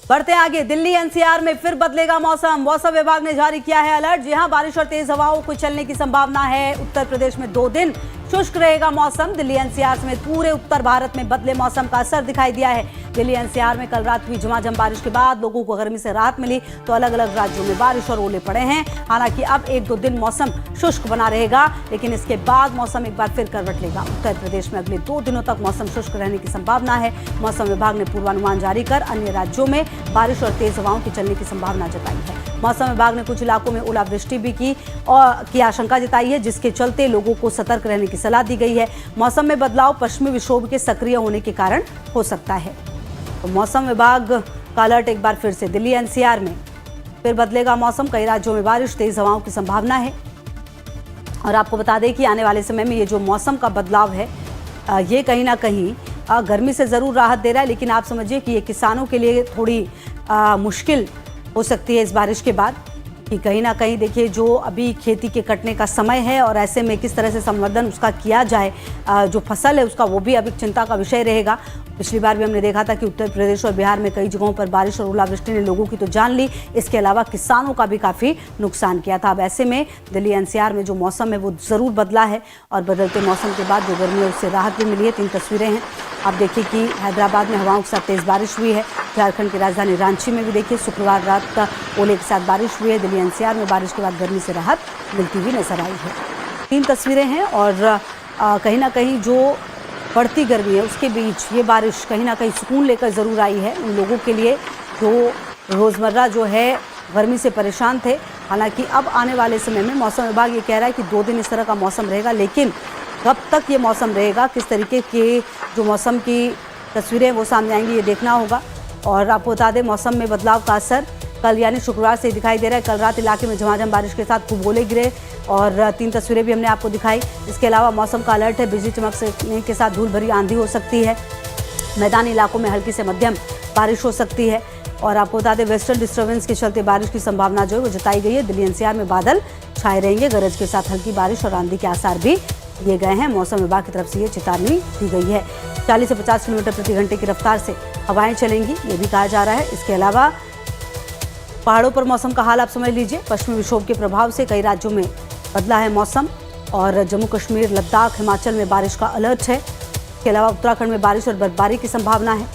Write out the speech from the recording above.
बढ़ते आगे, दिल्ली एनसीआर में फिर बदलेगा मौसम। मौसम विभाग ने जारी किया है अलर्ट। जी हां, बारिश और तेज हवाओं को चलने की संभावना है। उत्तर प्रदेश में 2 दिन शुष्क रहेगा मौसम। दिल्ली एनसीआर समेत पूरे उत्तर भारत में बदले मौसम का असर दिखाई दिया है। दिल्ली एनसीआर में कल रात हुई झमाझम बारिश के बाद लोगों को गर्मी से राहत मिली, तो अलग अलग राज्यों में बारिश और ओले पड़े हैं। हालांकि अब 1-2 दिन मौसम शुष्क बना रहेगा, लेकिन इसके बाद मौसम एक बार फिर करवट लेगा। उत्तर प्रदेश में अगले 2 दिनों तक मौसम शुष्क रहने की संभावना है। मौसम विभाग ने पूर्वानुमान जारी कर अन्य राज्यों में बारिश और तेज हवाओं के चलने की संभावना जताई है। मौसम विभाग ने कुछ इलाकों में ओलावृष्टि भी की आशंका जताई है, जिसके चलते लोगों को सतर्क रहने की सलाह दी गई है। मौसम में बदलाव पश्चिमी विक्षोभ के सक्रिय होने के कारण हो सकता है। तो मौसम विभाग का अलर्ट एक बार फिर से। दिल्ली एनसीआर में फिर बदलेगा मौसम। कई राज्यों में बारिश, तेज हवाओं की संभावना है। और आपको बता दें कि आने वाले समय में ये जो मौसम का बदलाव है, ये कहीं ना कहीं गर्मी से ज़रूर राहत दे रहा है, लेकिन आप समझिए कि ये किसानों के लिए थोड़ी मुश्किल हो सकती है इस बारिश के बाद। कि कहीं ना कहीं देखिए, जो अभी खेती के कटने का समय है और ऐसे में किस तरह से संवर्धन उसका किया जाए, जो फसल है उसका, वो भी अभी चिंता का विषय रहेगा। पिछली बार भी हमने देखा था कि उत्तर प्रदेश और बिहार में कई जगहों पर बारिश और ओलावृष्टि ने लोगों की तो जान ली, इसके अलावा किसानों का भी काफ़ी नुकसान किया था। अब ऐसे में दिल्ली एनसीआर में जो मौसम है वो ज़रूर बदला है, और बदलते मौसम के बाद जो गर्मी है उससे राहत भी मिली है। 3 तस्वीरें हैं। आप देखिए कि हैदराबाद में हवाओं के साथ तेज़ बारिश हुई है। झारखंड की राजधानी रांची में भी देखिए शुक्रवार रात ओले के साथ बारिश हुई है। दिल्ली एनसीआर में बारिश के बाद गर्मी से राहत मिलती हुई नजर आई है। 3 तस्वीरें हैं, और कहीं ना कहीं जो बढ़ती गर्मी है उसके बीच ये बारिश कहीं ना कहीं सुकून लेकर ज़रूर आई है उन लोगों के लिए जो रोज़मर्रा जो है गर्मी से परेशान थे। हालांकि अब आने वाले समय में मौसम विभाग ये कह रहा है कि 2 दिन इस तरह का मौसम रहेगा, लेकिन कब तक ये मौसम रहेगा, किस तरीके के जो मौसम की तस्वीरें वो सामने आएंगी, ये देखना होगा। और आपको बता दें, मौसम में बदलाव का असर कल यानी शुक्रवार से दिखाई दे रहा है। कल रात इलाके में झमाझम बारिश के साथ खूब ओले गिरे, और 3 तस्वीरें भी हमने आपको दिखाई। इसके अलावा मौसम का अलर्ट है। बिजली चमकने के साथ धूल भरी आंधी हो सकती है। मैदानी इलाकों में हल्की से मध्यम बारिश हो सकती है। और आपको बता दें, वेस्टर्न डिस्टर्बेंस के चलते बारिश की संभावना जो है वो जताई गई है। दिल्ली एनसीआर में बादल छाए रहेंगे, गरज के साथ हल्की बारिश और आंधी के आसार भी दिए गए हैं। मौसम विभाग की तरफ से ये चेतावनी दी गई है। 40 से 50 किलोमीटर प्रति घंटे की रफ्तार से हवाएं चलेंगी, ये भी कहा जा रहा है। इसके अलावा पहाड़ों पर मौसम का हाल आप समझ लीजिए। पश्चिमी विक्षोभ के प्रभाव से कई राज्यों में बदला है मौसम, और जम्मू कश्मीर, लद्दाख, हिमाचल में बारिश का अलर्ट है। इसके अलावा उत्तराखंड में बारिश और बर्फबारी की संभावना है।